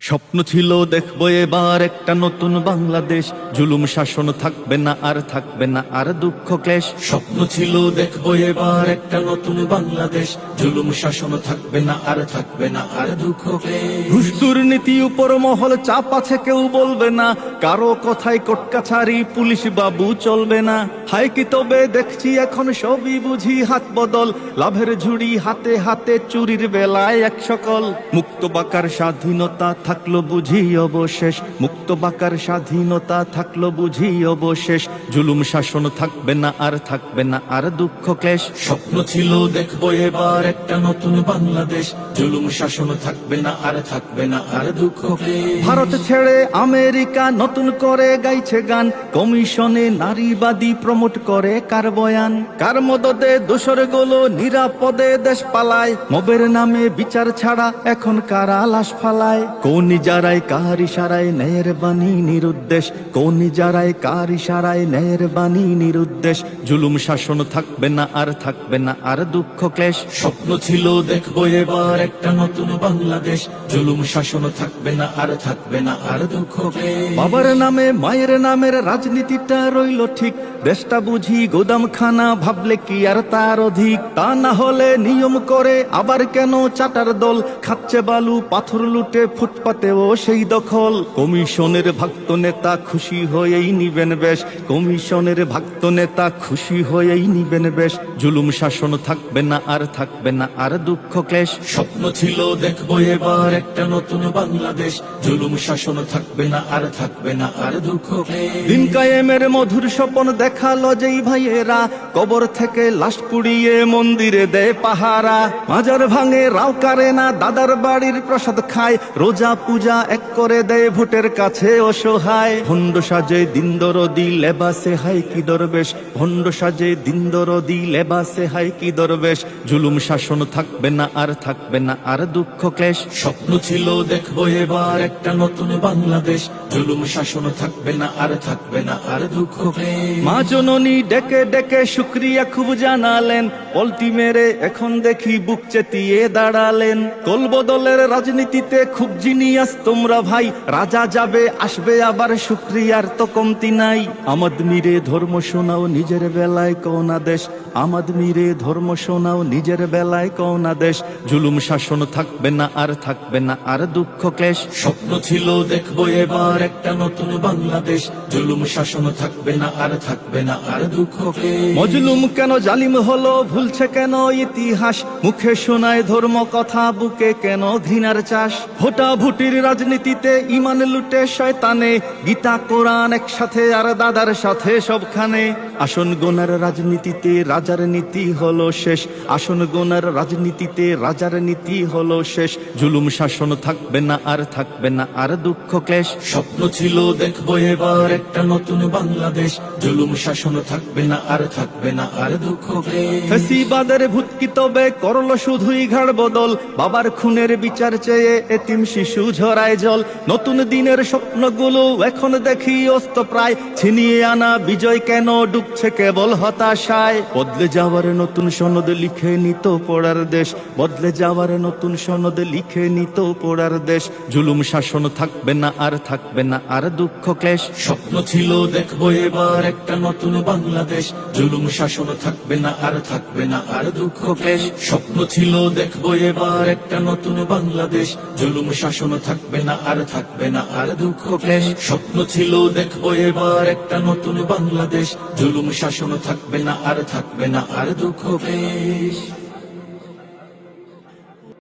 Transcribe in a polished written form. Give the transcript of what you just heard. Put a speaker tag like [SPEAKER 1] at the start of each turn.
[SPEAKER 1] স্বপ্ন ছিল দেখবো এবার একটা নতুন বাংলাদেশ, জুলুম শাসন থাকবে না আর থাকবে না আর দুঃখ ক্লেশ।
[SPEAKER 2] স্বপ্ন ছিল দেখবো এবার একটা নতুন বাংলাদেশ, জুলুম শাসন থাকবে না আর থাকবে না আর দুঃখ ক্লেশ।
[SPEAKER 1] ঘুষ দুর্নীতি উপর মহল চাপ আছে, কেউ বলবে না, কারো কথায় কোর্ট কাছারি পুলিশ বাবু চলবে না। হায় কি তবে দেখছি এখন সবই বুঝি হাত বদল, লাভের ঝুড়ি হাতে হাতে চুরির বেলায় এক সকল। মুক্ত বাকার স্বাধীনতা থাকলো বুঝি অবশেষ, মুক্ত বাকার স্বাধীনতা থাকলো বুঝি অবশেষ। জুলুম শাসন থাকবে না আর থাকবে না আর দুঃখ ক্লেশ।
[SPEAKER 2] স্বপ্ন ছিল দেখবো এবার একটা নতুন বাংলাদেশ, জুলুম শাসন থাকবে না আর থাকবে না আর দুঃখ ক্লেশ।
[SPEAKER 1] ভারত ছেড়ে আমেরিকা নতুন করে গাইছে গান, কমিশনে নারীবাদী প্রমোট করে কার বয়ান। কার মদদে দোসর গুলো নিরাপদে দেশ পালায়, মবের নামে বিচার ছাড়া এখন কারা লাশ ফালায়। কোন যারাই কার ইশারায় ন্যায়ের বাণী নিরুদ্দেশ, কোন যারাই কার ইশারায় ন্যায়ের বাণী নিরুদ্দেশ। জুলুম শাসন থাকবে না আর থাকবে না আর দুঃখ ক্লেশ।
[SPEAKER 2] স্বপ্ন ছিল দেখবো এবার একটা নতুন বাংলাদেশ, জুলুম শাসন থাকবে না আর থাকবে না আর দুঃখ ক্লেশ।
[SPEAKER 1] বাবার নামে মায়ের নামের রাজনীতিটা রইল ঠিক, দেশটা বুঝি গোদামখানা ভাবলে কি আর তার অধিক। তা না হলে নিয়ম করে আবার কেন চাটার দল, খাচ্ছে বালু পাথর লুটে ফুটপাতেও সেই দখল। কমিশনের ভক্ত নেতা খুশি হয়েই নিবেন বেশ, কমিশনের ভক্ত নেতা খুশি হয়েই নিবেন বেশ। জুলুম শাসন থাকবে না আর থাকবে না আর দুঃখ ক্লেশ।
[SPEAKER 2] স্বপ্ন ছিল দেখবো এবার একটা নতুন বাংলাদেশ, জুলুম শাসন থাকবে না আর থাকবে না আর দুঃখ ক্লেশ।
[SPEAKER 1] দিন কায়েমের মধুর স্বপন দেখালো যেই ভাইয়েরা, কবর থেকে লাশ পুড়িয়ে মন্দিরে দেয় পাহারা। মাজার ভাঙে রাও কারে না, দাদার বাড়ির প্রসাদ খায়, রোজা পূজা এক করে দেয় ভোটের কাছে অসহায়। ভণ্ড সাজে দিন দরদি লেবাসে হাই কি দরবেশ, ভণ্ড সাজে দিন দরদি লেবাসে হাই কি দরবেশ। জুলুম শাসন থাকবে না আর থাকবে না আর দুঃখ ক্লেশ।
[SPEAKER 2] স্বপ্ন ছিল দেখবো এবার একটা নতুন বাংলাদেশ, জুলুম শাসন থাকবে না আর থাকবে না আর দুঃখ ক্লেশ।
[SPEAKER 1] মা জননী ডেকে ডেকে শুক্রিয়া খুব জানালেন, পল্টি মেরে এখন দেখি বুক চেতিয়ে দাঁড়ালেন। কলবদলের রাজনীতিতে খুব জিনিয়াস তোমরা ভাই, রাজা যাবে আসবে আবার শুক্রিয়ার তো কমতি নাই। আমাদ মিরে ধর্ম শোনাও নিজের বেলায় কওনা দেশ, আমাদ মিরে ধর্ম শোনাও নিজের বেলায় কওনা দেশ। জুলুম শাসন থাকবে না আর থাকবে না আর দুঃখ ক্লেশ।
[SPEAKER 2] স্বপ্ন ছিল দেখবো এবার একটা নতুন বাংলাদেশ, জুলুম শাসন থাকবে না আর থাকবে না আর দুঃখ ক্লেশ।
[SPEAKER 1] মজলুম কেন জালিম হলো, ভুলছে কেন ইতিহাস, মুখে শোনায় ধর্ম কথা বুকে কেন ঘৃণার চাষ। ভোটা ভুটির রাজনীতিতে ইমান লুটে শয়তানে, গীতা কোরআন একসাথে আর দাদার সাথে সবখানে। আসন গোনার রাজনীতিতে রাজার নীতি হলো শেষ, আসন গোনার রাজনীতিতে রাজার নীতি হলো শেষ। জুলুম শাসন থাকবে না আর থাকবে না আর দুঃখ ক্লেশ।
[SPEAKER 2] স্বপ্ন ছিল দেখবো এবার একটা নতুন বাংলাদেশ, জুলুম শাসন থাকবে না আর থাকবে না আর দুঃখ ক্লেশ।
[SPEAKER 1] ফেসিবাদের ভূতকি তবে করলো শুধুই ঘাড় বদল, বাবার খুনের বিচার চেয়ে এতিম শিশু ঝরায় জল। নতুন দিনের স্বপ্নগুলো এখন দেখি অস্ত প্রায়, ছিনিয়ে আনা বিজয় কেন ডুবছে কেবল হতাশায়। বদলে যাওয়ার নতুন সনদ লিখে নিত পড়ার দেশ, বদলে যাওয়ার নতুন সনদ লিখে নিত পড়ার দেশ। জুলুম শাসন থাকবে না আর থাকবে না আর দুঃখ ক্লেশ।
[SPEAKER 2] স্বপ্ন ছিল দেখবো এবার একটা নতুন বাংলাদেশ, জুলুম শাসন থাকবে না আর থাকবে না আর দুঃখ ক্লেশ। স্বপ্ন ছিল দেখবো এবার একটা নতুন বাংলাদেশ, জুলুম শাসন থাকবে না আর থাকবে না আর দুঃখ ক্লেশ। স্বপ্ন ছিল দেখবো এবার একটা নতুন বাংলাদেশ, জুলুম শাসন থাকবে না আর থাকবে না আর দুঃখ ক্লেশ।